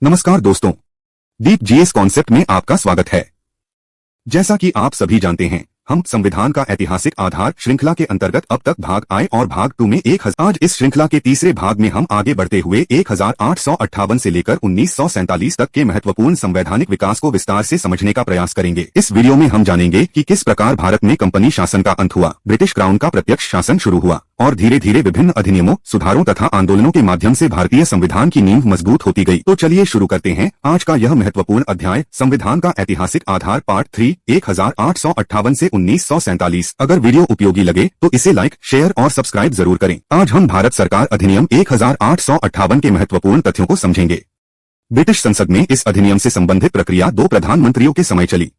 नमस्कार दोस्तों, deep GS concept में आपका स्वागत है। जैसा कि आप सभी जानते हैं, हम संविधान का ऐतिहासिक आधार श्रृंखला के अंतर्गत अब तक भाग आए और भाग 2 में आज इस श्रृंखला के तीसरे भाग में हम आगे बढ़ते हुए 1858 से लेकर 1947 तक के महत्वपूर्ण संवैधानिक विकास को विस्तार से समझने का प्रयास करेंगे। इस वीडियो में हम जानेंगे कि किस प्रकार भारत में कंपनी शासन का अंत हुआ, ब्रिटिश क्राउन का प्रत्यक्ष शासन शुरू हुआ और धीरे धीरे विभिन्न अधिनियमों, सुधारों तथा आंदोलनों के माध्यम से भारतीय संविधान की नींव मजबूत होती गई। तो चलिए शुरू करते हैं आज का यह महत्वपूर्ण अध्याय, संविधान का ऐतिहासिक आधार पार्ट 3, 1858 से 1947। अगर वीडियो उपयोगी लगे तो इसे लाइक, शेयर और सब्सक्राइब जरूर करें। आज हम भारत सरकार अधिनियम 1858 के महत्वपूर्ण तथ्यों को समझेंगे। ब्रिटिश संसद में इस अधिनियम से संबंधित प्रक्रिया 2 प्रधानमंत्रियों के समय चली।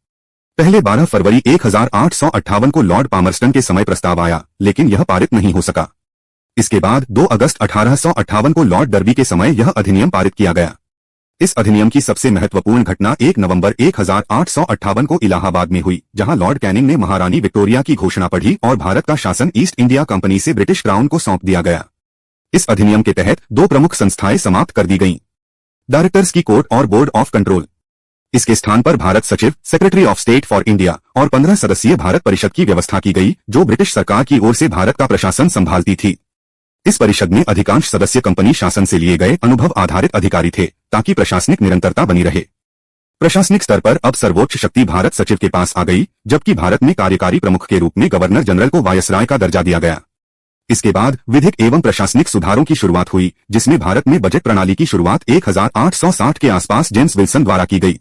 पहले 12 फरवरी 1858 को लॉर्ड पामरस्टन के समय प्रस्ताव आया, लेकिन यह पारित नहीं हो सका। इसके बाद 2 अगस्त 1858 को लॉर्ड डर्बी के समय यह अधिनियम पारित किया गया। इस अधिनियम की सबसे महत्वपूर्ण घटना 1 नवंबर 1858 को इलाहाबाद में हुई, जहां लॉर्ड कैनिंग ने महारानी विक्टोरिया की घोषणा पढ़ी और भारत का शासन ईस्ट इंडिया कंपनी से ब्रिटिश क्राउन को सौंप दिया गया। इस अधिनियम के तहत 2 प्रमुख संस्थाएं समाप्त कर दी गईं, डायरेक्टर्स की कोर्ट और बोर्ड ऑफ कंट्रोल। इसके स्थान पर भारत सचिव, secretary of state for India और 15 सदस्यीय भारत परिषद की व्यवस्था की गई, जो ब्रिटिश सरकार की ओर से भारत का प्रशासन संभालती थी। इस परिषद में अधिकांश सदस्य कंपनी शासन से लिए गए अनुभव आधारित अधिकारी थे, ताकि प्रशासनिक निरंतरता बनी रहे। प्रशासनिक स्तर पर अब सर्वोच्च शक्ति भारत सचिव के पास आ गई, जबकि भारत में कार्यकारी प्रमुख के रूप में गवर्नर जनरल को वायसराय का दर्जा दिया गया। इसके बाद विधिक एवं प्रशासनिक सुधारों की शुरुआत हुई, जिसमें भारत में बजट प्रणाली की शुरुआत 1860 के आसपास जेम्स विल्सन द्वारा की गई।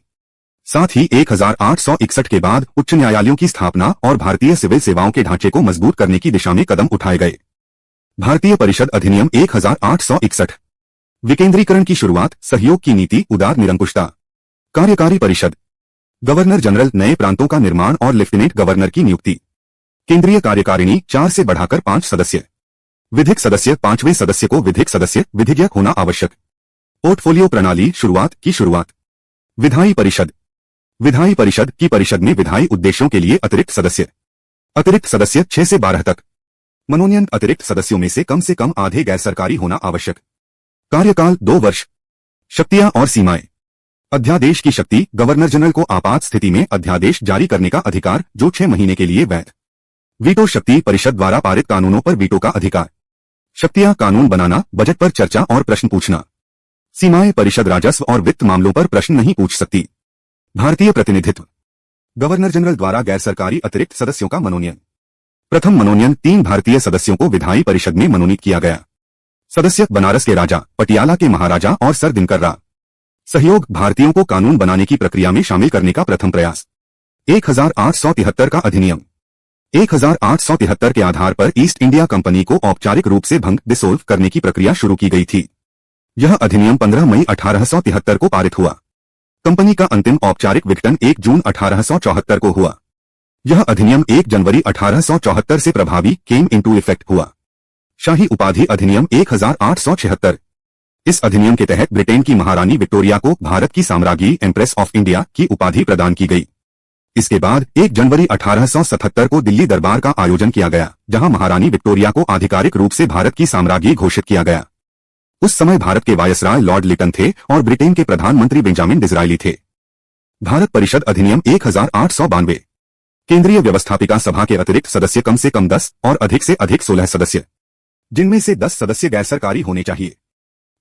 साथ ही 1861 के बाद उच्च न्यायालयों की स्थापना और भारतीय सिविल सेवाओं के ढांचे को मजबूत करने की दिशा में कदम उठाए गए। भारतीय परिषद अधिनियम 1861, विकेंद्रीकरण की शुरुआत, सहयोग की नीति, उदार निरंकुशता। कार्यकारी परिषद, गवर्नर जनरल, नए प्रांतों का निर्माण और लेफ्टिनेंट गवर्नर की नियुक्ति। केंद्रीय कार्यकारिणी 4 से बढ़ाकर 5 सदस्य। विधिक सदस्य, 5वें सदस्य को विधिक सदस्य, विधिज्ञ होना आवश्यक। पोर्टफोलियो प्रणाली की शुरुआत। विधायी परिषद, विधायी परिषद की परिषद में विधायी उद्देश्यों के लिए अतिरिक्त सदस्य 6 से 12 तक। मनोनयन, अतिरिक्त सदस्यों में से कम आधे गैर सरकारी होना आवश्यक। कार्यकाल 2 वर्ष। शक्तियां और सीमाएं। अध्यादेश की शक्ति, गवर्नर जनरल को आपात स्थिति में अध्यादेश जारी करने का अधिकार, जो 6 महीने के लिए वैध। वीटो शक्ति, परिषद द्वारा पारित कानूनों पर वीटो का अधिकार। शक्तियां, कानून बनाना, बजट पर चर्चा और प्रश्न पूछना। सीमाएं, परिषद राजस्व और वित्त मामलों पर प्रश्न नहीं पूछ सकती। भारतीय प्रतिनिधित्व, गवर्नर जनरल द्वारा गैर सरकारी अतिरिक्त सदस्यों का मनोनयन। प्रथम मनोनयन 3 भारतीय सदस्यों को विधायी परिषद में मनोनीत किया गया। सदस्य, बनारस के राजा, पटियाला के महाराजा और सर दिनकर राव। सहयोग, भारतीयों को कानून बनाने की प्रक्रिया में शामिल करने का प्रथम प्रयास। 1873 का अधिनियम। 1873 के आधार पर ईस्ट इंडिया कंपनी को औपचारिक रूप से डिसोल्व करने की प्रक्रिया शुरू की गई थी। यह अधिनियम 15 मई 1873 को पारित हुआ। कंपनी का अंतिम औपचारिक विघटन 1 जून 1874 को हुआ। यह अधिनियम 1 जनवरी 1874 से प्रभावी केम इनटू इफेक्ट हुआ। शाही उपाधि अधिनियम 1876। इस अधिनियम के तहत ब्रिटेन की महारानी विक्टोरिया को भारत की साम्राज्ञी एम्प्रेस ऑफ इंडिया की उपाधि प्रदान की गई। इसके बाद 1 जनवरी 1877 को दिल्ली दरबार का आयोजन किया गया, जहां महारानी विक्टोरिया को आधिकारिक रूप से भारत की साम्राज्ञी घोषित किया गया। उस समय भारत के वायसराय लॉर्ड लिटन थे और ब्रिटेन के प्रधानमंत्री बेंजामिन डिज़रायली थे। भारत परिषद अधिनियम 1892। केंद्रीय व्यवस्थापिका सभा के अतिरिक्त सदस्य कम से कम 10 और अधिक से अधिक 16 सदस्य, जिनमें से 10 सदस्य गैर सरकारी होने चाहिए।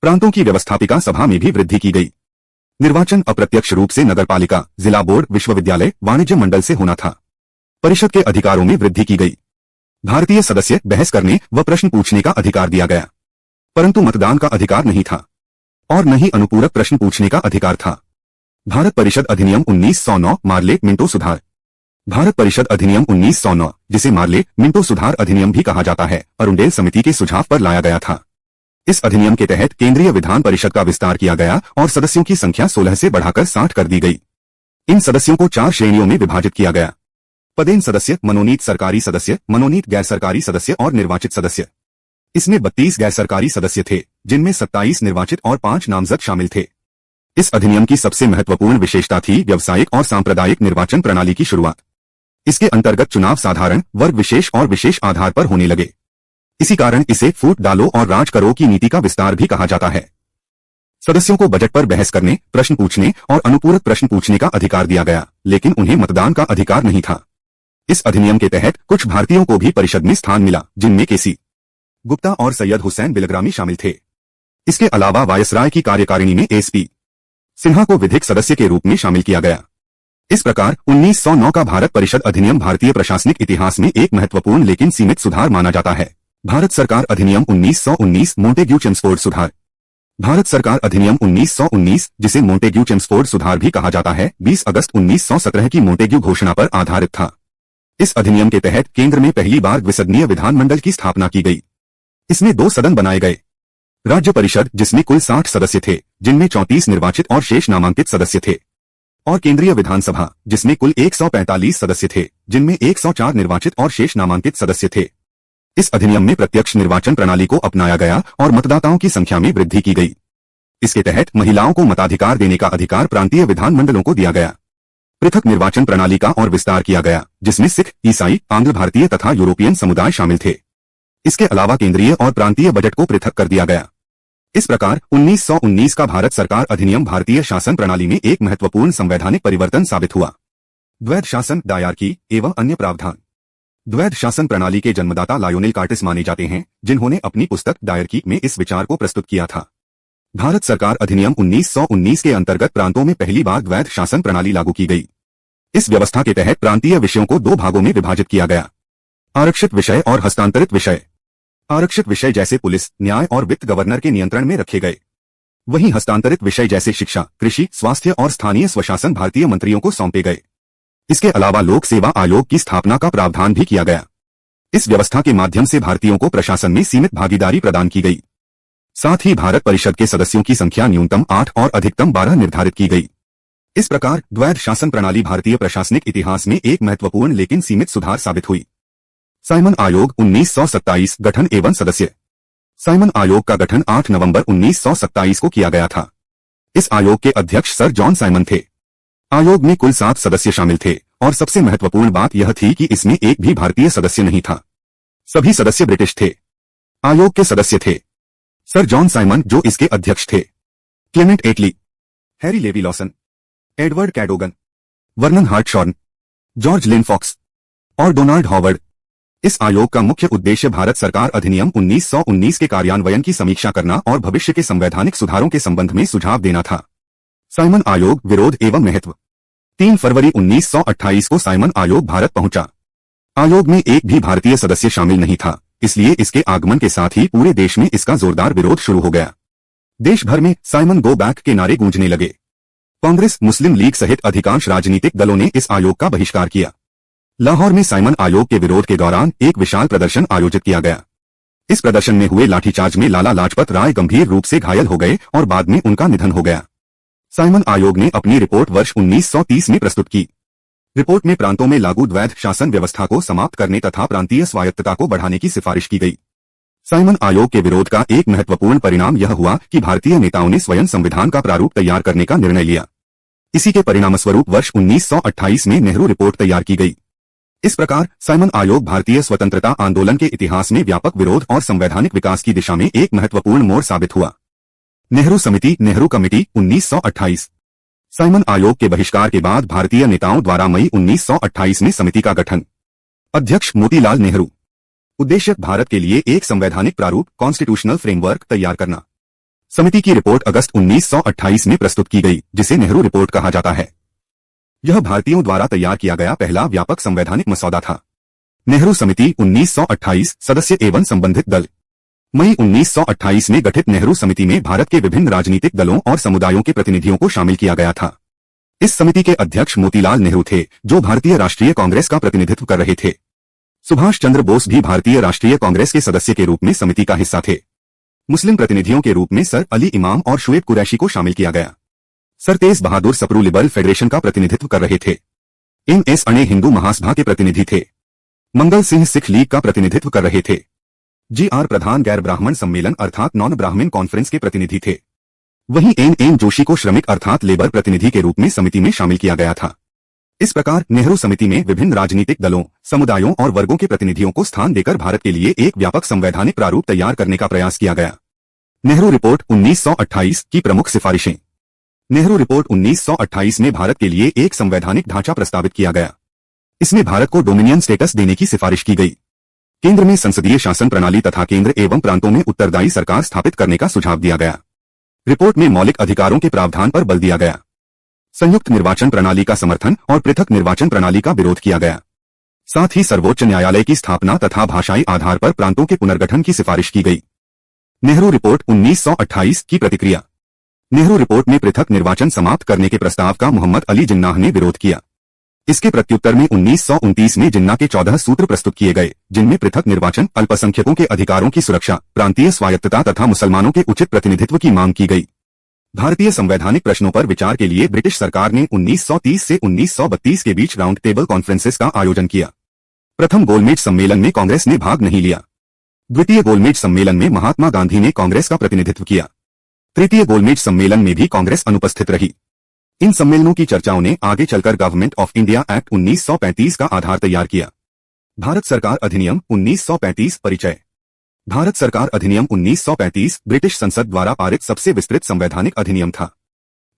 प्रांतों की व्यवस्थापिका सभा में भी वृद्धि की गई। निर्वाचन अप्रत्यक्ष रूप से नगरपालिका, जिला बोर्ड, विश्वविद्यालय, वाणिज्य मंडल से होना था। परिषद के अधिकारों में वृद्धि की गई। भारतीय सदस्य बहस करने व प्रश्न पूछने का अधिकार दिया गया, परंतु मतदान का अधिकार नहीं था और न ही अनुपूरक प्रश्न पूछने का अधिकार था। भारत परिषद अधिनियम 1909, मार्ले मिंटो सुधार। भारत परिषद अधिनियम 1909, जिसे मार्ले मिंटो सुधार अधिनियम भी कहा जाता है, अरुंडेल समिति के सुझाव पर लाया गया था। इस अधिनियम के तहत केंद्रीय विधान परिषद का विस्तार किया गया और सदस्यों की संख्या 16 से बढ़ाकर 60 कर दी गई। इन सदस्यों को 4 श्रेणियों में विभाजित किया गया। पदेन सदस्य, मनोनीत सरकारी सदस्य, मनोनीत गैर सरकारी सदस्य और निर्वाचित सदस्य। इसमें 32 गैर सरकारी सदस्य थे, जिनमें 27 निर्वाचित और 5 नामजद शामिल थे। इस अधिनियम की सबसे महत्वपूर्ण विशेषता थी व्यावसायिक और सांप्रदायिक निर्वाचन प्रणाली की शुरुआत। इसके अंतर्गत चुनाव साधारण, वर्ग विशेष और विशेष आधार पर होने लगे। इसी कारण इसे फूट डालो और राज करो की नीति का विस्तार भी कहा जाता है। सदस्यों को बजट पर बहस करने, प्रश्न पूछने और अनुपूरक प्रश्न पूछने का अधिकार दिया गया, लेकिन उन्हें मतदान का अधिकार नहीं था। इस अधिनियम के तहत कुछ भारतीयों को भी परिषद में स्थान मिला, जिनमें केसी गुप्ता और सैयद हुसैन बिलग्रामी शामिल थे। इसके अलावा वायसराय की कार्यकारिणी में एसपी सिन्हा को विधिक सदस्य के रूप में शामिल किया गया। इस प्रकार 1909 का भारत परिषद अधिनियम भारतीय प्रशासनिक इतिहास में एक महत्वपूर्ण लेकिन सीमित सुधार माना जाता है। भारत सरकार अधिनियम 1919 मोंटेग्यू चेम्सफोर्ड सुधार। भारत सरकार अधिनियम 1919, जिसे मोंटेग्यू चेम्सफोर्ड सुधार भी कहा जाता है, 20 अगस्त 1917 की मोंटेग्यू घोषणा पर आधारित था। इस अधिनियम के तहत केंद्र में पहली बार द्विसदनीय विधानमंडल की स्थापना की गई। इसमें 2 सदन बनाए गए। राज्य परिषद, जिसमें कुल 60 सदस्य थे, जिनमें 34 निर्वाचित और शेष नामांकित सदस्य थे, और केंद्रीय विधानसभा, जिसमें कुल 145 सदस्य थे, जिनमें 104 निर्वाचित और शेष नामांकित सदस्य थे। इस अधिनियम में प्रत्यक्ष निर्वाचन प्रणाली को अपनाया गया और मतदाताओं की संख्या में वृद्धि की गई। इसके तहत महिलाओं को मताधिकार देने का अधिकार प्रांतीय विधानमंडलों को दिया गया। पृथक निर्वाचन प्रणाली का और विस्तार किया गया, जिसमें सिख, ईसाई, आंग्ल भारतीय तथा यूरोपियन समुदाय शामिल थे। इसके अलावा केंद्रीय और प्रांतीय बजट को पृथक कर दिया गया। इस प्रकार 1919 का भारत सरकार अधिनियम भारतीय शासन प्रणाली में एक महत्वपूर्ण संवैधानिक परिवर्तन साबित हुआ। द्वैध शासन, डायरकी एवं अन्य प्रावधान। द्वैध शासन प्रणाली के जन्मदाता लायोनेल कार्टिस माने जाते हैं, जिन्होंने अपनी पुस्तक डायरकी में इस विचार को प्रस्तुत किया था। भारत सरकार अधिनियम 1919 के अंतर्गत प्रांतों में पहली बार द्वैध शासन प्रणाली लागू की गई। इस व्यवस्था के तहत प्रांतीय विषयों को 2 भागों में विभाजित किया गया: आरक्षित विषय और हस्तांतरित विषय। आरक्षित विषय जैसे पुलिस, न्याय और वित्त गवर्नर के नियंत्रण में रखे गए। वहीं हस्तांतरित विषय जैसे शिक्षा, कृषि, स्वास्थ्य और स्थानीय स्वशासन भारतीय मंत्रियों को सौंपे गए। इसके अलावा लोक सेवा आयोग की स्थापना का प्रावधान भी किया गया। इस व्यवस्था के माध्यम से भारतीयों को प्रशासन में सीमित भागीदारी प्रदान की गई। साथ ही भारत परिषद के सदस्यों की संख्या न्यूनतम 8 और अधिकतम 12 निर्धारित की गई। इस प्रकार द्वैध शासन प्रणाली भारतीय प्रशासनिक इतिहास में एक महत्वपूर्ण लेकिन सीमित सुधार साबित हुई। साइमन आयोग 1927 गठन एवं सदस्य। साइमन आयोग का गठन 8 नवंबर 1927 को किया गया था। इस आयोग के अध्यक्ष सर जॉन साइमन थे। आयोग में कुल 7 सदस्य शामिल थे और सबसे महत्वपूर्ण बात यह थी कि इसमें एक भी भारतीय सदस्य नहीं था। सभी सदस्य ब्रिटिश थे। आयोग के सदस्य थे सर जॉन साइमन, जो इसके अध्यक्ष थे, Clement Attlee, Harry Levy Lawson, Edward Cadogan, Vernon Hartshorn, George Lane Fox और डोनाल्ड हॉवर्ड। इस आयोग का मुख्य उद्देश्य भारत सरकार अधिनियम 1919 के कार्यान्वयन की समीक्षा करना और भविष्य के संवैधानिक सुधारों के संबंध में सुझाव देना था। साइमन आयोग विरोध एवं महत्व। 3 फरवरी 1928 को साइमन आयोग भारत पहुंचा। आयोग में एक भी भारतीय सदस्य शामिल नहीं था, इसलिए इसके आगमन के साथ ही पूरे देश में इसका जोरदार विरोध शुरू हो गया। देश भर में साइमन गो बैक के नारे गूंजने लगे। कांग्रेस, मुस्लिम लीग सहित अधिकांश राजनीतिक दलों ने इस आयोग का बहिष्कार किया। लाहौर में साइमन आयोग के विरोध के दौरान एक विशाल प्रदर्शन आयोजित किया गया। इस प्रदर्शन में हुए लाठीचार्ज में लाला लाजपत राय गंभीर रूप से घायल हो गए और बाद में उनका निधन हो गया। साइमन आयोग ने अपनी रिपोर्ट वर्ष 1930 में प्रस्तुत की। रिपोर्ट में प्रांतों में लागू द्वैध शासन व्यवस्था को समाप्त करने तथा प्रांतीय स्वायत्तता को बढ़ाने की सिफारिश की गई। साइमन आयोग के विरोध का एक महत्वपूर्ण परिणाम यह हुआ कि भारतीय नेताओं ने स्वयं संविधान का प्रारूप तैयार करने का निर्णय लिया। इसी के परिणामस्वरूप वर्ष 1928 में नेहरू रिपोर्ट तैयार की गई। इस प्रकार साइमन आयोग भारतीय स्वतंत्रता आंदोलन के इतिहास में व्यापक विरोध और संवैधानिक विकास की दिशा में एक महत्वपूर्ण मोड़ साबित हुआ। नेहरू समिति, नेहरू कमेटी 1928। साइमन आयोग के बहिष्कार के बाद भारतीय नेताओं द्वारा मई 1928 में समिति का गठन। अध्यक्ष मोतीलाल नेहरू। उद्देश्य भारत के लिए एक संवैधानिक प्रारूप कॉन्स्टिट्यूशनल फ्रेमवर्क तैयार करना। समिति की रिपोर्ट अगस्त 1928 में प्रस्तुत की गई, जिसे नेहरू रिपोर्ट कहा जाता है। यह भारतीयों द्वारा तैयार किया गया पहला व्यापक संवैधानिक मसौदा था। नेहरू समिति 1928 सदस्य एवं संबंधित दल। मई 1928 में गठित नेहरू समिति में भारत के विभिन्न राजनीतिक दलों और समुदायों के प्रतिनिधियों को शामिल किया गया था। इस समिति के अध्यक्ष मोतीलाल नेहरू थे, जो भारतीय राष्ट्रीय कांग्रेस का प्रतिनिधित्व कर रहे थे। सुभाष चंद्र बोस भी भारतीय राष्ट्रीय कांग्रेस के सदस्य के रूप में समिति का हिस्सा थे। मुस्लिम प्रतिनिधियों के रूप में सर अली इमाम और शुएब कुरैशी को शामिल किया गया। सर तेज बहादुर सप्रू लिबरल फेडरेशन का प्रतिनिधित्व कर रहे थे। एम.एस. अणे हिंदू महासभा के प्रतिनिधि थे। मंगल सिंह सिख लीग का प्रतिनिधित्व कर रहे थे। जी.आर. प्रधान गैर ब्राह्मण सम्मेलन अर्थात नॉन ब्राह्मण कॉन्फ्रेंस के प्रतिनिधि थे। वहीं एन जोशी को श्रमिक अर्थात लेबर प्रतिनिधि के रूप में समिति में शामिल किया गया था। इस प्रकार नेहरू समिति में विभिन्न राजनीतिक दलों, समुदायों और वर्गों के प्रतिनिधियों को स्थान देकर भारत के लिए एक व्यापक संवैधानिक प्रारूप तैयार करने का प्रयास किया गया। नेहरू रिपोर्ट 1928 की प्रमुख सिफारिशें। नेहरू रिपोर्ट 1928 में भारत के लिए एक संवैधानिक ढांचा प्रस्तावित किया गया। इसमें भारत को डोमिनियन स्टेटस देने की सिफारिश की गई। केंद्र में संसदीय शासन प्रणाली तथा केंद्र एवं प्रांतों में उत्तरदायी सरकार स्थापित करने का सुझाव दिया गया। रिपोर्ट में मौलिक अधिकारों के प्रावधान पर बल दिया गया। संयुक्त निर्वाचन प्रणाली का समर्थन और पृथक निर्वाचन प्रणाली का विरोध किया गया। साथ ही सर्वोच्च न्यायालय की स्थापना तथा भाषाई आधार पर प्रांतों के पुनर्गठन की सिफारिश की गई। नेहरू रिपोर्ट 1928 की प्रतिक्रिया। नेहरू रिपोर्ट में पृथक निर्वाचन समाप्त करने के प्रस्ताव का मोहम्मद अली जिन्नाह ने विरोध किया। इसके प्रत्युत्तर में 1929 में जिन्ना के 14 सूत्र प्रस्तुत किए गए, जिनमें पृथक निर्वाचन, अल्पसंख्यकों के अधिकारों की सुरक्षा, प्रांतीय स्वायत्तता तथा मुसलमानों के उचित प्रतिनिधित्व की मांग की गई। भारतीय संवैधानिक प्रश्नों पर विचार के लिए ब्रिटिश सरकार ने 1930 से 1932 के बीच राउंड टेबल कॉन्फ्रेंसेस का आयोजन किया। प्रथम गोलमेज सम्मेलन में कांग्रेस ने भाग नहीं लिया। द्वितीय गोलमेज सम्मेलन में महात्मा गांधी ने कांग्रेस का प्रतिनिधित्व किया। तृतीय गोलमेज सम्मेलन में भी कांग्रेस अनुपस्थित रही। इन सम्मेलनों की चर्चाओं ने आगे चलकर गवर्नमेंट ऑफ इंडिया एक्ट 1935 का आधार तैयार किया। भारत सरकार अधिनियम 1935 परिचय। भारत सरकार अधिनियम 1935 ब्रिटिश संसद द्वारा पारित सबसे विस्तृत संवैधानिक अधिनियम था।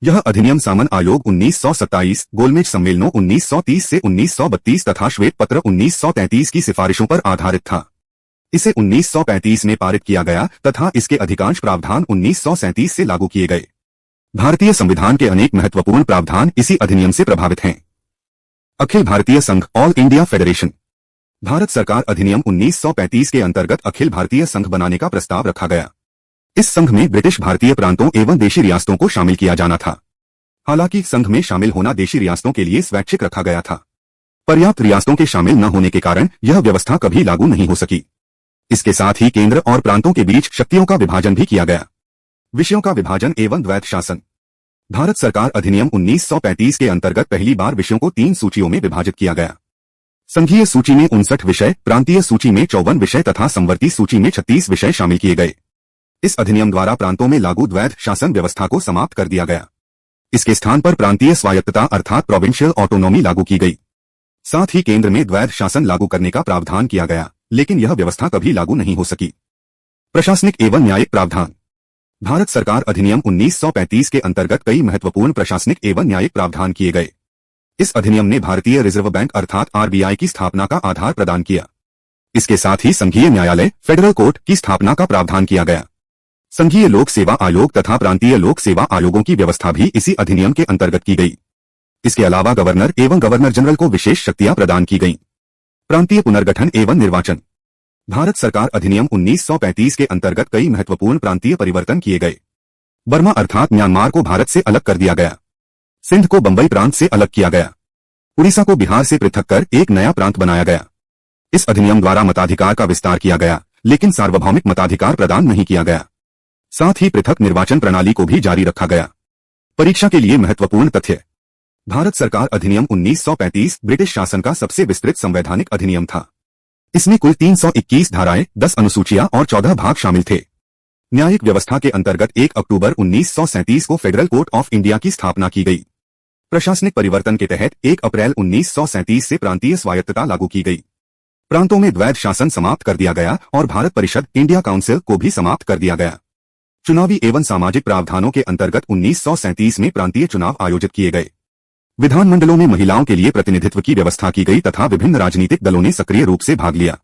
यह अधिनियम सामन आयोग 1927, गोलमेज सम्मेलनों 1930 से 1932 तथा श्वेत पत्र 1933 की सिफारिशों पर आधारित था। इसे 1935 में पारित किया गया तथा इसके अधिकांश प्रावधान 1937 से लागू किए गए। भारतीय संविधान के अनेक महत्वपूर्ण प्रावधान इसी अधिनियम से प्रभावित हैं। अखिल भारतीय संघ, ऑल इंडिया फेडरेशन। भारत सरकार अधिनियम 1935 के अंतर्गत अखिल भारतीय संघ बनाने का प्रस्ताव रखा गया। इस संघ में ब्रिटिश भारतीय प्रांतों एवं देशी रियासतों को शामिल किया जाना था। हालांकि संघ में शामिल होना देशी रियासतों के लिए स्वैच्छिक रखा गया था। पर्याप्त रियासतों के शामिल न होने के कारण यह व्यवस्था कभी लागू नहीं हो सकी। इसके साथ ही केंद्र और प्रांतों के बीच शक्तियों का विभाजन भी किया गया। विषयों का विभाजन एवं द्वैत शासन। भारत सरकार अधिनियम 1935 के अंतर्गत पहली बार विषयों को 3 सूचियों में विभाजित किया गया। संघीय सूची में 59 विषय, प्रांतीय सूची में 54 विषय तथा संवर्ती सूची में 36 विषय शामिल किए गए। इस अधिनियम द्वारा प्रांतों में लागू द्वैध शासन व्यवस्था को समाप्त कर दिया गया। इसके स्थान पर प्रांतीय स्वायत्तता अर्थात प्रोविंशियल ऑटोनॉमी लागू की गई। साथ ही केंद्र में द्वैध शासन लागू करने का प्रावधान किया गया, लेकिन यह व्यवस्था कभी लागू नहीं हो सकी। प्रशासनिक एवं न्यायिक प्रावधान। भारत सरकार अधिनियम 1935 के अंतर्गत कई महत्वपूर्ण प्रशासनिक एवं न्यायिक प्रावधान किए गए। इस अधिनियम ने भारतीय रिजर्व बैंक अर्थात आरबीआई की स्थापना का आधार प्रदान किया। इसके साथ ही संघीय न्यायालय, फेडरल कोर्ट की स्थापना का प्रावधान किया गया। संघीय लोक सेवा आयोग तथा प्रांतीय लोक सेवा आयोगों की व्यवस्था भी इसी अधिनियम के अंतर्गत की गई। इसके अलावा गवर्नर एवं गवर्नर जनरल को विशेष शक्तियां प्रदान की गईं। प्रांतीय पुनर्गठन एवं निर्वाचन। भारत सरकार अधिनियम 1935 के अंतर्गत कई महत्वपूर्ण प्रांतीय परिवर्तन किए गए। बर्मा अर्थात म्यांमार को भारत से अलग कर दिया गया। सिंध को बंबई प्रांत से अलग किया गया। उड़ीसा को बिहार से पृथक कर एक नया प्रांत बनाया गया। इस अधिनियम द्वारा मताधिकार का विस्तार किया गया, लेकिन सार्वभौमिक मताधिकार प्रदान नहीं किया गया। साथ ही पृथक निर्वाचन प्रणाली को भी जारी रखा गया। परीक्षा के लिए महत्वपूर्ण तथ्य। भारत सरकार अधिनियम 1935 ब्रिटिश शासन का सबसे विस्तृत संवैधानिक अधिनियम था। इसमें कुल 321 धाराएं, 10 अनुसूचियां और 14 भाग शामिल थे। न्यायिक व्यवस्था के अंतर्गत 1 अक्टूबर 1937 को फेडरल कोर्ट ऑफ इंडिया की स्थापना की गई। प्रशासनिक परिवर्तन के तहत 1 अप्रैल 1937 से प्रांतीय स्वायत्तता लागू की गई। प्रांतों में द्वैध शासन समाप्त कर दिया गया और भारत परिषद, इंडिया काउंसिल को भी समाप्त कर दिया गया। चुनावी एवं सामाजिक प्रावधानों के अंतर्गत 1937 में प्रांतीय चुनाव आयोजित किए गए। विधानमंडलों में महिलाओं के लिए प्रतिनिधित्व की व्यवस्था की गई तथा विभिन्न राजनीतिक दलों ने सक्रिय रूप से भाग लिया।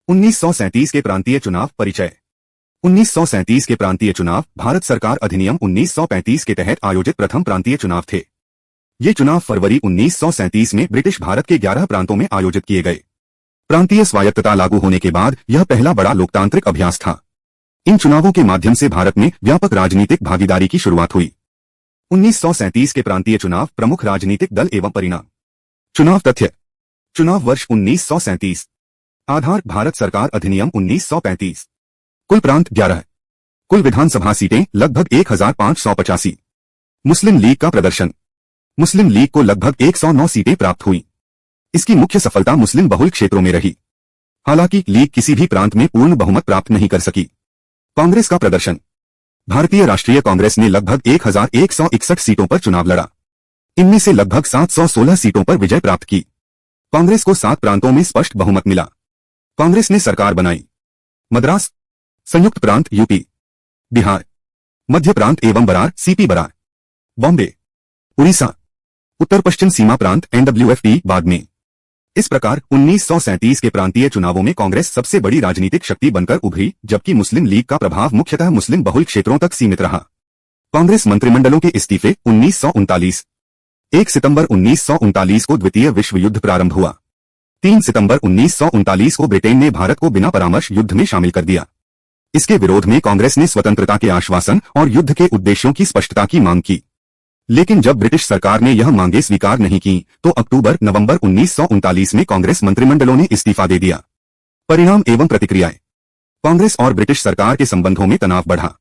1937 के प्रांतीय चुनाव परिचय। 1937 के प्रांतीय चुनाव भारत सरकार अधिनियम 1935 के तहत आयोजित प्रथम प्रांतीय चुनाव थे। ये चुनाव फरवरी 1937 में ब्रिटिश भारत के 11 प्रांतों में आयोजित किए गए। प्रांतीय स्वायत्तता लागू होने के बाद यह पहला बड़ा लोकतांत्रिक अभ्यास था। इन चुनावों के माध्यम से भारत में व्यापक राजनीतिक भागीदारी की शुरुआत हुई। 1937 के प्रांतीय चुनाव, प्रमुख राजनीतिक दल एवं परिणाम। चुनाव तथ्य। चुनाव वर्ष 1937। आधार भारत सरकार अधिनियम 1935। कुल प्रांत 11। कुल विधानसभा सीटें लगभग 1585। मुस्लिम लीग का प्रदर्शन। मुस्लिम लीग को लगभग 109 सीटें प्राप्त हुई। इसकी मुख्य सफलता मुस्लिम बहुल क्षेत्रों में रही। हालांकि लीग किसी भी प्रांत में पूर्ण बहुमत प्राप्त नहीं कर सकी। कांग्रेस का प्रदर्शन। भारतीय राष्ट्रीय कांग्रेस ने लगभग 1161 सीटों पर चुनाव लड़ा। इनमें से लगभग 716 सीटों पर विजय प्राप्त की। कांग्रेस को 7 प्रांतों में स्पष्ट बहुमत मिला। कांग्रेस ने सरकार बनाई। मद्रास, संयुक्त प्रांत यूपी, बिहार, मध्य प्रांत एवं बरार सीपी बरार, बॉम्बे, उड़ीसा, उत्तर पश्चिम सीमा प्रांत एनडब्ल्यूएफटी बाद में। इस प्रकार 1937 के प्रांतीय चुनावों में कांग्रेस सबसे बड़ी राजनीतिक शक्ति बनकर उभरी, जबकि मुस्लिम लीग का प्रभाव मुख्यतः मुस्लिम बहुल क्षेत्रों तक सीमित रहा। कांग्रेस मंत्रिमंडलों के इस्तीफे 1939। 1 सितंबर 1939 को द्वितीय विश्व युद्ध प्रारंभ हुआ। 3 सितंबर 1939 को ब्रिटेन ने भारत को बिना परामर्श युद्ध में शामिल कर दिया। इसके विरोध में कांग्रेस ने स्वतंत्रता के आश्वासन और युद्ध के उद्देश्यों की स्पष्टता की मांग की। लेकिन जब ब्रिटिश सरकार ने यह मांगें स्वीकार नहीं की, तो अक्टूबर-नवंबर 1939 में कांग्रेस मंत्रिमंडलों ने इस्तीफा दे दिया। परिणाम एवं प्रतिक्रियाएं। कांग्रेस और ब्रिटिश सरकार के संबंधों में तनाव बढ़ा।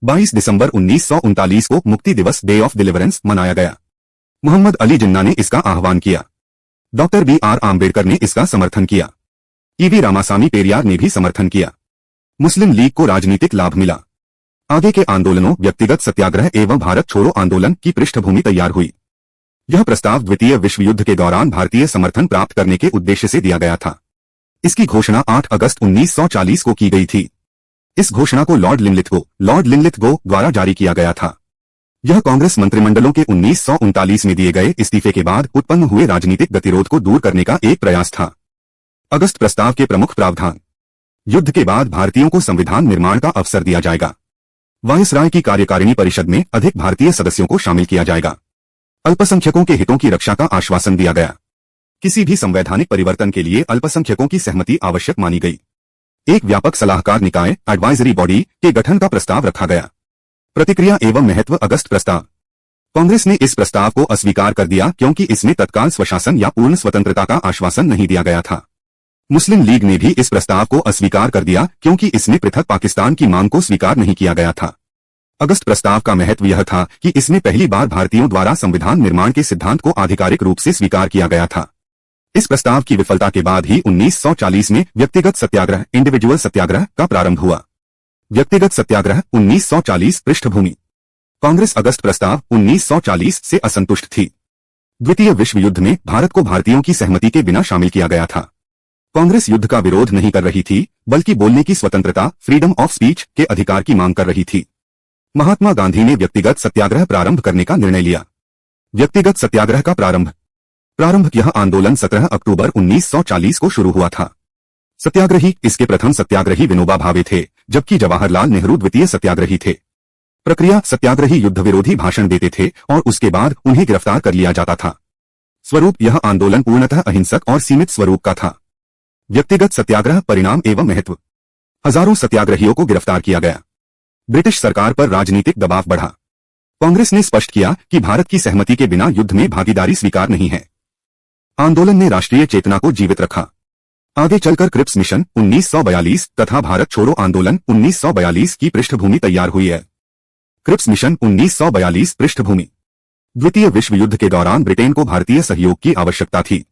22 दिसंबर 1939 को मुक्ति दिवस डे ऑफ डिलीवरेंस मनाया गया। मोहम्मद अली जिन्ना ने इसका आह्वान किया। Doctor B R. आम्बेडकर ने इसका समर्थन किया। ईवी रामासामी पेरियार ने भी समर्थन किया। मुस्लिम लीग को राजनीतिक लाभ मिला। आगे के आंदोलनों, व्यक्तिगत सत्याग्रह एवं भारत छोड़ो आंदोलन की पृष्ठभूमि तैयार हुई। यह प्रस्ताव द्वितीय विश्व युद्ध के दौरान भारतीय समर्थन प्राप्त करने के उद्देश्य से दिया गया था। इसकी घोषणा 8 अगस्त 1940 को की गई थी। इस घोषणा को लॉर्ड लिनलिथगो द्वारा जारी किया गया था। यह कांग्रेस मंत्रिमंडलों के 1939 में दिए गए इस्तीफे के बाद उत्पन्न हुए राजनीतिक गतिरोध को दूर करने का एक प्रयास था। अगस्त प्रस्ताव के प्रमुख प्रावधान। युद्ध के बाद भारतीयों को संविधान निर्माण का अवसर दिया जाएगा। वायसराय की कार्यकारिणी परिषद में अधिक भारतीय सदस्यों को शामिल किया जाएगा। अल्पसंख्यकों के हितों की रक्षा का आश्वासन दिया गया। किसी भी संवैधानिक परिवर्तन के लिए अल्पसंख्यकों की सहमति आवश्यक मानी गई। एक व्यापक सलाहकार निकाय एडवाइजरी बॉडी के गठन का प्रस्ताव रखा गया। प्रतिक्रिया एवं महत्व। अगस्त प्रस्ताव। कांग्रेस ने इस प्रस्ताव को अस्वीकार कर दिया क्योंकि इसमें तत्काल स्वशासन या पूर्ण स्वतंत्रता का आश्वासन नहीं दिया गया था। मुस्लिम लीग ने भी इस प्रस्ताव को अस्वीकार कर दिया क्योंकि इसमें पृथक पाकिस्तान की मांग को स्वीकार नहीं किया गया था। अगस्त प्रस्ताव का महत्व यह था कि इसमें पहली बार भारतीयों द्वारा संविधान निर्माण के सिद्धांत को आधिकारिक रूप से स्वीकार किया गया था। इस प्रस्ताव की विफलता के बाद ही 1940 में व्यक्तिगत सत्याग्रह इंडिविजुअल सत्याग्रह का प्रारंभ हुआ। व्यक्तिगत सत्याग्रह 1940 पृष्ठभूमि। कांग्रेस अगस्त प्रस्ताव 1940 से असंतुष्ट थी। द्वितीय विश्व युद्ध में भारत को भारतीयों की सहमति के बिना शामिल किया गया था। कांग्रेस युद्ध का विरोध नहीं कर रही थी, बल्कि बोलने की स्वतंत्रता फ्रीडम ऑफ स्पीच के अधिकार की मांग कर रही थी। महात्मा गांधी ने व्यक्तिगत सत्याग्रह प्रारंभ करने का निर्णय लिया। व्यक्तिगत सत्याग्रह का प्रारंभ यह आंदोलन 17 अक्टूबर 1940 को शुरू हुआ था। सत्याग्रही इसके प्रथम सत्याग्रही विनोबा भावे थे, जबकि जवाहरलाल नेहरू द्वितीय सत्याग्रही थे। प्रक्रिया। सत्याग्रही युद्ध विरोधी भाषण देते थे और उसके बाद उन्हें गिरफ्तार कर लिया जाता था। स्वरूप। यह आंदोलन पूर्णतः अहिंसक और सीमित स्वरूप का था। व्यक्तिगत सत्याग्रह। परिणाम एवं महत्व। हजारों सत्याग्रहियों को गिरफ्तार किया गया। ब्रिटिश सरकार पर राजनीतिक दबाव बढ़ा। कांग्रेस ने स्पष्ट किया कि भारत की सहमति के बिना युद्ध में भागीदारी स्वीकार नहीं है। आंदोलन ने राष्ट्रीय चेतना को जीवित रखा। आगे चलकर क्रिप्स मिशन 1942 तथा भारत छोड़ो आंदोलन 1942 की पृष्ठभूमि तैयार हुई है। क्रिप्स मिशन 1942 पृष्ठभूमि। द्वितीय विश्व युद्ध के दौरान ब्रिटेन को भारतीय सहयोग की आवश्यकता थी।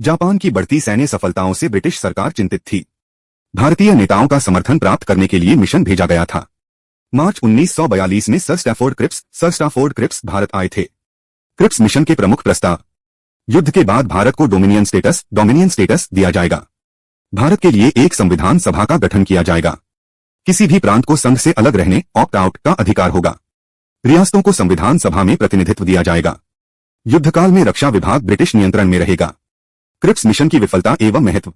जापान की बढ़ती सैन्य सफलताओं से ब्रिटिश सरकार चिंतित थी। भारतीय नेताओं का समर्थन प्राप्त करने के लिए मिशन भेजा गया था। मार्च 1942 में सर स्टैफोर्ड क्रिप्स भारत आए थे। क्रिप्स मिशन के प्रमुख प्रस्ताव। युद्ध के बाद भारत को डोमिनियन स्टेटस दिया जाएगा। भारत के लिए एक संविधान सभा का गठन किया जाएगा। किसी भी प्रांत को संघ से अलग रहने ऑप्ट आउट का अधिकार होगा। रियासतों को संविधान सभा में प्रतिनिधित्व दिया जाएगा। युद्धकाल में रक्षा विभाग ब्रिटिश नियंत्रण में रहेगा। क्रिप्स मिशन की विफलता एवं महत्व।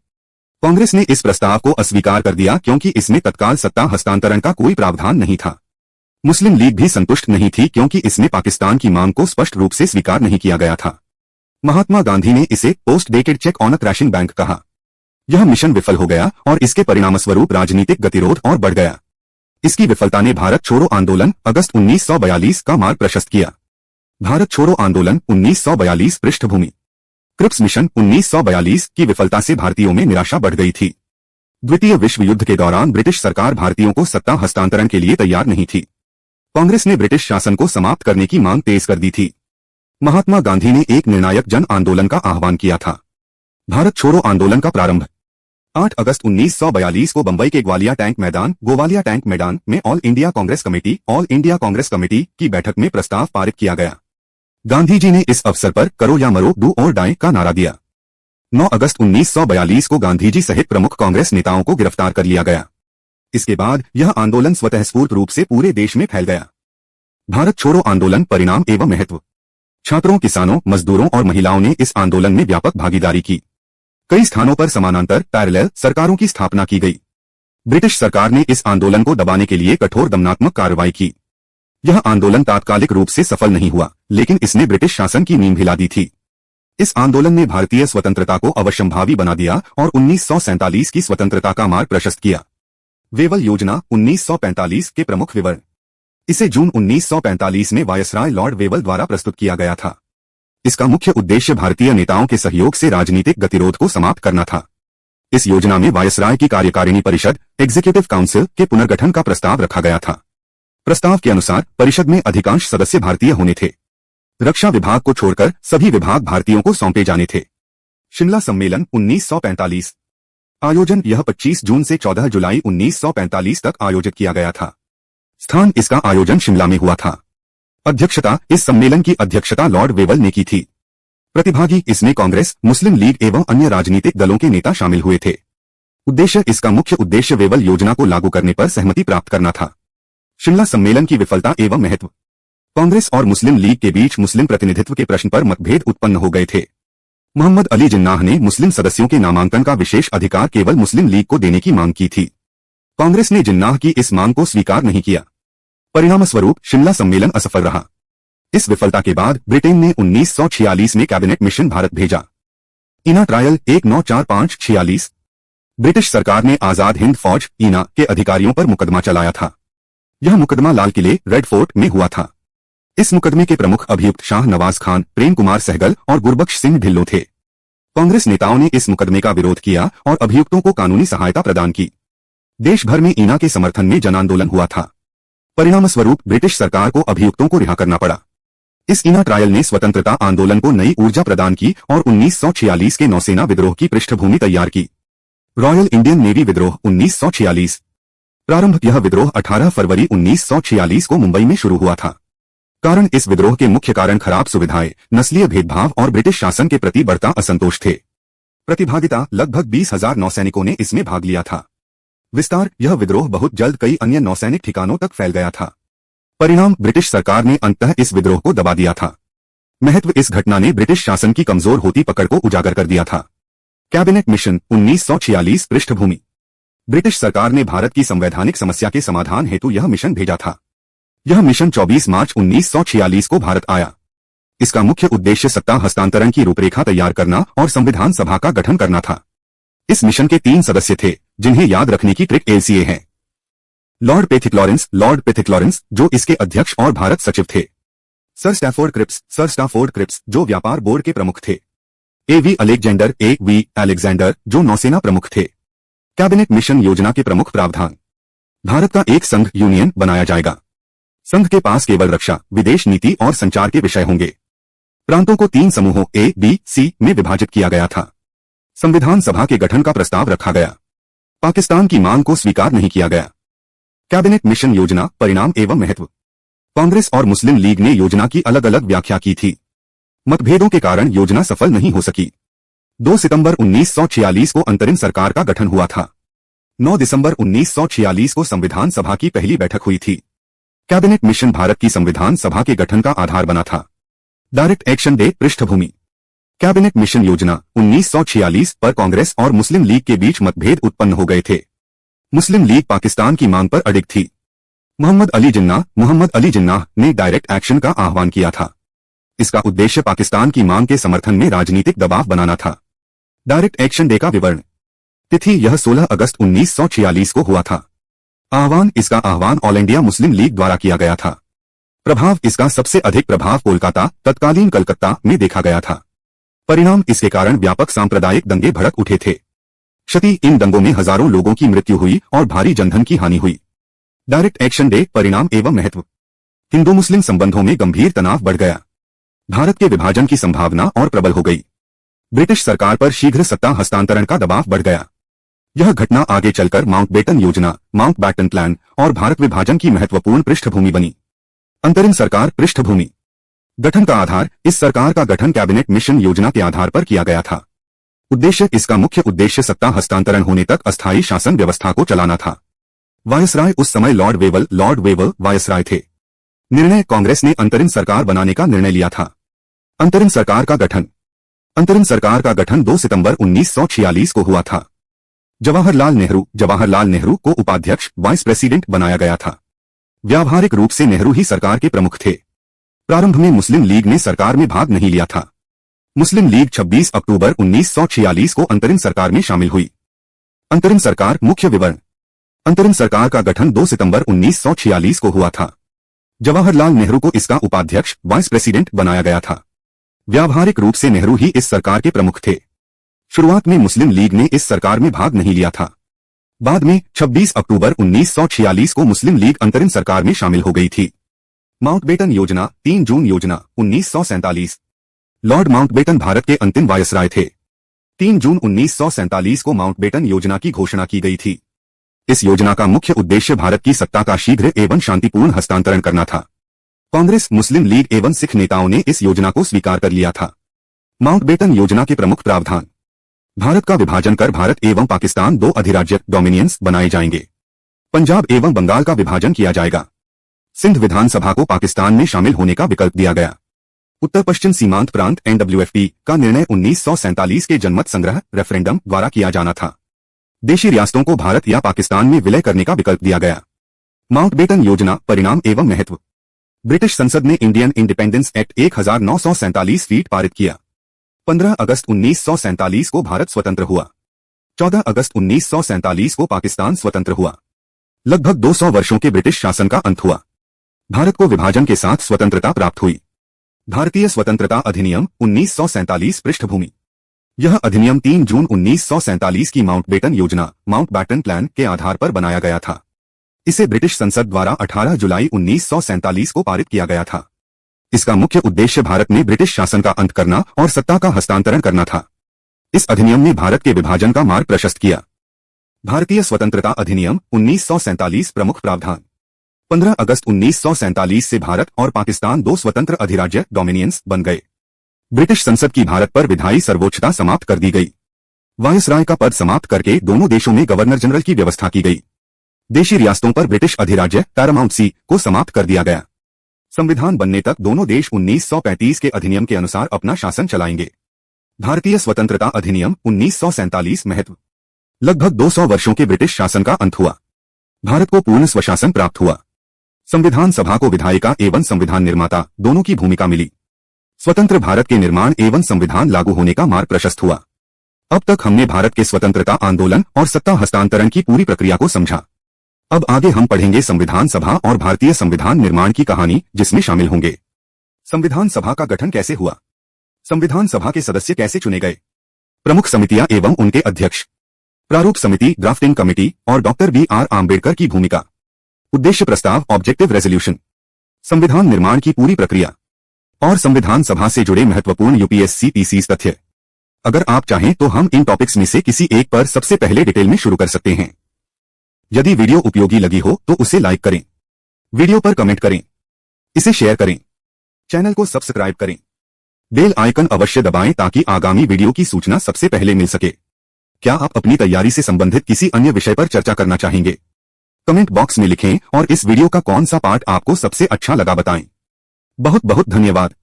कांग्रेस ने इस प्रस्ताव को अस्वीकार कर दिया क्योंकि इसमें तत्काल सत्ता हस्तांतरण का कोई प्रावधान नहीं था। मुस्लिम लीग भी संतुष्ट नहीं थी क्योंकि इसमें पाकिस्तान की मांग को स्पष्ट रूप से स्वीकार नहीं किया गया था। महात्मा गांधी ने इसे post dated cheque on a crashing bank कहा। यह मिशन विफल हो गया और इसके परिणामस्वरूप राजनीतिक गतिरोध और बढ़ गया। इसकी विफलता ने भारत छोड़ो आंदोलन अगस्त 1942 का मार्ग प्रशस्त किया। भारत छोड़ो आंदोलन 1942 पृष्ठभूमि। क्रिप्स मिशन 1942 की विफलता से भारतीयों में निराशा बढ़ गई थी। द्वितीय विश्व युद्ध के दौरान ब्रिटिश सरकार भारतीयों को सत्ता हस्तांतरण के लिए तैयार नहीं थी। कांग्रेस ने ब्रिटिश शासन को समाप्त करने की मांग तेज कर दी थी। महात्मा गांधी ने एक निर्णायक जन आंदोलन का आह्वान किया था। भारत छोड़ो आंदोलन का प्रारंभ। 8 अगस्त 1942 को बंबई के गोवालिया टैंक मैदान में ऑल इंडिया कांग्रेस कमेटी की बैठक में प्रस्ताव पारित किया गया। गांधी जी ने इस अवसर पर करो या मरो, डू और डाई का नारा दिया। 9 अगस्त 1942 को गांधी जी सहित प्रमुख कांग्रेस नेताओं को गिरफ्तार कर लिया गया। इसके बाद यह आंदोलन स्वतःस्फूर्त रूप से पूरे देश में फैल गया। भारत छोड़ो आंदोलन परिणाम एवं महत्व। छात्रों, किसानों, मजदूरों और महिलाओं ने इस आंदोलन में व्यापक भागीदारी की। कई स्थानों पर समानांतर पैरेलल सरकारों की स्थापना की गई। ब्रिटिश सरकार ने इस आंदोलन को दबाने के लिए कठोर दमनात्मक कार्रवाई की। यह आंदोलन तात्कालिक रूप से सफल नहीं हुआ, लेकिन इसने ब्रिटिश शासन की नींव हिला दी थी। इस आंदोलन ने भारतीय स्वतंत्रता को अवश्यंभावी बना दिया और 1947 की स्वतंत्रता का मार्ग प्रशस्त किया। वेवल योजना 1945 के प्रमुख विवरण। इसे जून 1945 में वायसराय लॉर्ड वेवल द्वारा प्रस्तुत किया गया था। इसका मुख्य उद्देश्य भारतीय नेताओं के सहयोग से राजनीतिक गतिरोध को समाप्त करना था। इस योजना में वायसराय की कार्यकारिणी परिषद एग्जीक्यूटिव काउंसिल के पुनर्गठन का प्रस्ताव रखा गया था। प्रस्ताव के अनुसार परिषद में अधिकांश सदस्य भारतीय होने थे। रक्षा विभाग को छोड़कर सभी विभाग भारतीयों को सौंपे जाने थे। शिमला सम्मेलन 1945। आयोजन यह 25 जून से 14 जुलाई 1945 तक आयोजित किया गया था। स्थान इसका आयोजन शिमला में हुआ था। अध्यक्षता इस सम्मेलन की अध्यक्षता लॉर्ड वेवल ने की थी। प्रतिभागी इसमें कांग्रेस, मुस्लिम लीग एवं अन्य राजनीतिक दलों के नेता शामिल हुए थे। इसका मुख्य उद्देश्य वेवल योजना को लागू करने पर सहमति प्राप्त करना था। शिमला सम्मेलन की विफलता एवं महत्व। कांग्रेस और मुस्लिम लीग के बीच मुस्लिम प्रतिनिधित्व के प्रश्न पर मतभेद उत्पन्न हो गए थे। मोहम्मद अली जिन्नाह ने मुस्लिम सदस्यों के नामांकन का विशेष अधिकार केवल मुस्लिम लीग को देने की मांग की थी। कांग्रेस ने जिन्नाह की इस मांग को स्वीकार नहीं किया। परिणामस्वरूप शिमला सम्मेलन असफल रहा। इस विफलता के बाद ब्रिटेन ने 1946 में कैबिनेट मिशन भारत भेजा। ईना ट्रायल 1945-46। ब्रिटिश सरकार ने आजाद हिंद फौज ईना के अधिकारियों पर मुकदमा चलाया था। यह मुकदमा लाल किले रेड फोर्ट में हुआ था। इस मुकदमे के प्रमुख अभियुक्त शाह नवाज खान, प्रेम कुमार सहगल और गुरबख्श सिंह ढिल्लों थे। कांग्रेस नेताओं ने इस मुकदमे का विरोध किया और अभियुक्तों को कानूनी सहायता प्रदान की। देश भर में ईना के समर्थन में जन आंदोलन हुआ था। परिणामस्वरूप ब्रिटिश सरकार को अभियुक्तों को रिहा करना पड़ा। इस ईना ट्रायल ने स्वतंत्रता आंदोलन को नई ऊर्जा प्रदान की और 1946 के नौसेना विद्रोह की पृष्ठभूमि तैयार की। रॉयल इंडियन नेवी विद्रोह 1946। प्रारंभ यह विद्रोह 18 फरवरी 1946 को मुंबई में शुरू हुआ था। कारण इस विद्रोह के मुख्य कारण खराब सुविधाएं, नस्लीय भेदभाव और ब्रिटिश शासन के प्रति बढ़ता असंतोष थे। प्रतिभागिता लगभग 20,000 नौसैनिकों ने इसमें भाग लिया था। विस्तार यह विद्रोह बहुत जल्द कई अन्य नौसैनिक ठिकानों तक फैल गया था। परिणाम ब्रिटिश सरकार ने अंततः इस विद्रोह को दबा दिया था। महत्व इस घटना ने ब्रिटिश शासन की कमजोर होती पकड़ को उजागर कर दिया था। कैबिनेट मिशन 1946 पृष्ठभूमि। ब्रिटिश सरकार ने भारत की संवैधानिक समस्या के समाधान हेतु यह मिशन भेजा था। यह मिशन 24 मार्च 1946 को भारत आया। इसका मुख्य उद्देश्य सत्ता हस्तांतरण की रूपरेखा तैयार करना और संविधान सभा का गठन करना था। इस मिशन के 3 सदस्य थे, जिन्हें याद रखने की ट्रिक एलसीए है। लॉर्ड पेथिक लॉरेंस जो इसके अध्यक्ष और भारत सचिव थे। सर स्टैफोर्ड क्रिप्स जो व्यापार बोर्ड के प्रमुख थे। एवी अलेक्जेंडर जो नौसेना प्रमुख थे। कैबिनेट मिशन योजना के प्रमुख प्रावधान। भारत का एक संघ यूनियन बनाया जाएगा। संघ के पास केवल रक्षा, विदेश नीति और संचार के विषय होंगे। प्रांतों को 3 समूहों ए, बी, सी में विभाजित किया गया था। संविधान सभा के गठन का प्रस्ताव रखा गया। पाकिस्तान की मांग को स्वीकार नहीं किया गया। कैबिनेट मिशन योजना परिणाम एवं महत्व। कांग्रेस और मुस्लिम लीग ने योजना की अलग अलग व्याख्या की थी। मतभेदों के कारण योजना सफल नहीं हो सकी। 2 सितंबर 1946 को अंतरिम सरकार का गठन हुआ था। 9 दिसंबर 1946 को संविधान सभा की पहली बैठक हुई थी। कैबिनेट मिशन भारत की संविधान सभा के गठन का आधार बना था। डायरेक्ट एक्शन डे पृष्ठभूमि। कैबिनेट मिशन योजना 1946 पर कांग्रेस और मुस्लिम लीग के बीच मतभेद उत्पन्न हो गए थे। मुस्लिम लीग पाकिस्तान की मांग पर अडिग थी। मोहम्मद अली जिन्नाह ने डायरेक्ट एक्शन का आह्वान किया था। इसका उद्देश्य पाकिस्तान की मांग के समर्थन में राजनीतिक दबाव बनाना था। डायरेक्ट एक्शन डे का विवरण। तिथि यह 16 अगस्त 1946 को हुआ था। इसका आह्वान ऑल इंडिया मुस्लिम लीग द्वारा किया गया था। प्रभाव इसका सबसे अधिक प्रभाव कोलकाता तत्कालीन कलकत्ता में देखा गया था। परिणाम इसके कारण व्यापक सांप्रदायिक दंगे भड़क उठे थे। क्षति इन दंगों में हजारों लोगों की मृत्यु हुई और भारी जनधन की हानि हुई। डायरेक्ट एक्शन डे परिणाम एवं महत्व। हिंदू मुस्लिम संबंधों में गंभीर तनाव बढ़ गया। भारत के विभाजन की संभावना और प्रबल हो गई। ब्रिटिश सरकार पर शीघ्र सत्ता हस्तांतरण का दबाव बढ़ गया। यह घटना आगे चलकर माउंटबेटन योजना, माउंटबैटन प्लान और भारत विभाजन की महत्वपूर्ण पृष्ठभूमि बनी। अंतरिम सरकार पृष्ठभूमि। गठन का आधार इस सरकार का गठन कैबिनेट मिशन योजना के आधार पर किया गया था। इसका मुख्य उद्देश्य सत्ता हस्तांतरण होने तक अस्थायी शासन व्यवस्था को चलाना था। वायसराय उस समय लॉर्ड वेवल वायसराय थे। निर्णय, कांग्रेस ने अंतरिम सरकार बनाने का निर्णय लिया था। अंतरिम सरकार का गठन 2 सितंबर 1946 को हुआ था। जवाहरलाल नेहरू को उपाध्यक्ष वाइस प्रेसिडेंट बनाया गया था। व्यावहारिक रूप से नेहरू ही सरकार के प्रमुख थे। प्रारंभ में मुस्लिम लीग ने सरकार में भाग नहीं लिया था। मुस्लिम लीग 26 अक्टूबर 1946 को अंतरिम सरकार में शामिल हुई। अंतरिम सरकार मुख्य विवरण। अंतरिम सरकार का गठन 2 सितंबर 1946 को हुआ था। जवाहरलाल नेहरू को इसका उपाध्यक्ष वाइस प्रेसिडेंट बनाया गया था। व्यावहारिक रूप से नेहरू ही इस सरकार के प्रमुख थे। शुरुआत में मुस्लिम लीग ने इस सरकार में भाग नहीं लिया था। बाद में 26 अक्टूबर 1946 को मुस्लिम लीग अंतरिम सरकार में शामिल हो गई थी। माउंटबेटन योजना, 3 जून योजना 1947। लॉर्ड माउंटबेटन भारत के अंतिम वायसराय थे। 3 जून 1947 को माउंटबेटन योजना की घोषणा की गई थी। इस योजना का मुख्य उद्देश्य भारत की सत्ता का शीघ्र एवं शांतिपूर्ण हस्तांतरण करना था। कांग्रेस, मुस्लिम लीग एवं सिख नेताओं ने इस योजना को स्वीकार कर लिया था। माउंटबेटन योजना के प्रमुख प्रावधान। भारत का विभाजन कर भारत एवं पाकिस्तान 2 अधिराज्य डोमिनियंस बनाए जाएंगे। पंजाब एवं बंगाल का विभाजन किया जाएगा। सिंध विधानसभा को पाकिस्तान में शामिल होने का विकल्प दिया गया। उत्तर पश्चिम सीमांत प्रांत NWFP का निर्णय 1947 के जनमत संग्रह रेफरेंडम द्वारा किया जाना था। देशी रियासतों को भारत या पाकिस्तान में विलय करने का विकल्प दिया गया। माउंटबेटन योजना, परिणाम एवं महत्व। ब्रिटिश संसद ने इंडियन इंडिपेंडेंस एक्ट 1947 फीट पारित किया। 15 अगस्त 1947 को भारत स्वतंत्र हुआ। 14 अगस्त 1947 को पाकिस्तान स्वतंत्र हुआ। लगभग 200 वर्षों के ब्रिटिश शासन का अंत हुआ। भारत को विभाजन के साथ स्वतंत्रता प्राप्त हुई। भारतीय स्वतंत्रता अधिनियम 1947 पृष्ठभूमि। यह अधिनियम 3 जून 1947 की माउंटबेटन योजना, माउंटबेटन प्लान के आधार पर बनाया गया था। इसे ब्रिटिश संसद द्वारा 18 जुलाई 1947 को पारित किया गया था। इसका मुख्य उद्देश्य भारत में ब्रिटिश शासन का अंत करना और सत्ता का हस्तांतरण करना था। इस अधिनियम ने भारत के विभाजन का मार्ग प्रशस्त किया। भारतीय स्वतंत्रता अधिनियम 1947 प्रमुख प्रावधान। 15 अगस्त 1947 से भारत और पाकिस्तान 2 स्वतंत्र अधिराज्य डोमिनियंस बन गए। ब्रिटिश संसद की भारत पर विधायी सर्वोच्चता समाप्त कर दी गई। वायसराय का पद समाप्त करके दोनों देशों में गवर्नर जनरल की व्यवस्था की गई। देशी रियासतों पर ब्रिटिश अधिराज्य पैरामाउंट को समाप्त कर दिया गया। संविधान बनने तक दोनों देश 1935 के अधिनियम के अनुसार अपना शासन चलाएंगे। भारतीय स्वतंत्रता अधिनियम 1947 महत्व। लगभग 200 वर्षों के ब्रिटिश शासन का अंत हुआ। भारत को पूर्ण स्वशासन प्राप्त हुआ। संविधान सभा को विधायिका एवं संविधान निर्माता दोनों की भूमिका मिली। स्वतंत्र भारत के निर्माण एवं संविधान लागू होने का मार्ग प्रशस्त हुआ। अब तक हमने भारत के स्वतंत्रता आंदोलन और सत्ता हस्तांतरण की पूरी प्रक्रिया को समझा। अब आगे हम पढ़ेंगे संविधान सभा और भारतीय संविधान निर्माण की कहानी, जिसमें शामिल होंगे संविधान सभा का गठन कैसे हुआ, संविधान सभा के सदस्य कैसे चुने गए, प्रमुख समितियां एवं उनके अध्यक्ष, प्रारूप समिति, ड्राफ्टिंग कमेटी और डॉक्टर BR आम्बेडकर की भूमिका, उद्देश्य प्रस्ताव, ऑब्जेक्टिव रेजोल्यूशन, संविधान निर्माण की पूरी प्रक्रिया और संविधान सभा से जुड़े महत्वपूर्ण UPSC PCs तथ्य। अगर आप चाहें तो हम इन टॉपिक्स में से किसी एक पर सबसे पहले डिटेल में शुरू कर सकते हैं। यदि वीडियो उपयोगी लगी हो तो उसे लाइक करें, वीडियो पर कमेंट करें, इसे शेयर करें, चैनल को सब्सक्राइब करें, बेल आइकन अवश्य दबाएं ताकि आगामी वीडियो की सूचना सबसे पहले मिल सके। क्या आप अपनी तैयारी से संबंधित किसी अन्य विषय पर चर्चा करना चाहेंगे? कमेंट बॉक्स में लिखें और इस वीडियो का कौन सा पार्ट आपको सबसे अच्छा लगा बताएं। बहुत बहुत धन्यवाद।